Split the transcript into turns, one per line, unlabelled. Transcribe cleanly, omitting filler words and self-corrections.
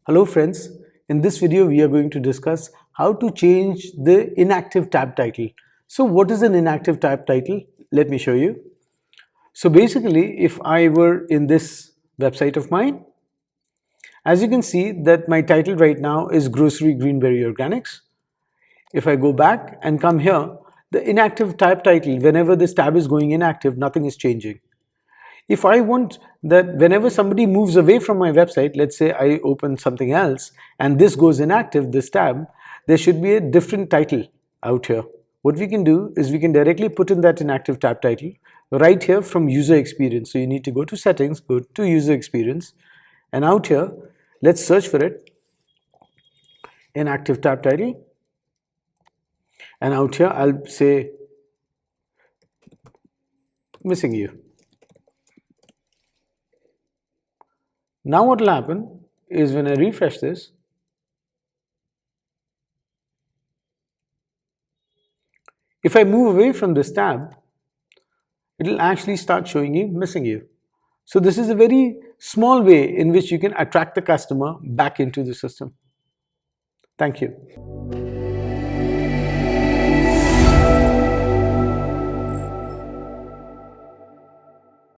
Hello friends, in this video we are going to discuss how to change the inactive tab title. So what is an inactive tab title? Let me show you. So basically if I were in this website of mine, as you can see that my title right now is Grocery Greenberry Organics. If I go back and come here, the inactive tab title, whenever this tab is going inactive, nothing is changing. If I want that whenever somebody moves away from my website, let's say I open something else and this goes inactive, this tab, there should be a different title out here. What we can do is we can directly put in that inactive tab title right here from user experience. So you need to go to settings, go to user experience, and out here, let's search for it, inactive tab title. And out here, I'll say missing you. Now what will happen is when I refresh this, if I move away from this tab, it will actually start showing you missing you. So this is a very small way in which you can attract the customer back into the system. Thank you.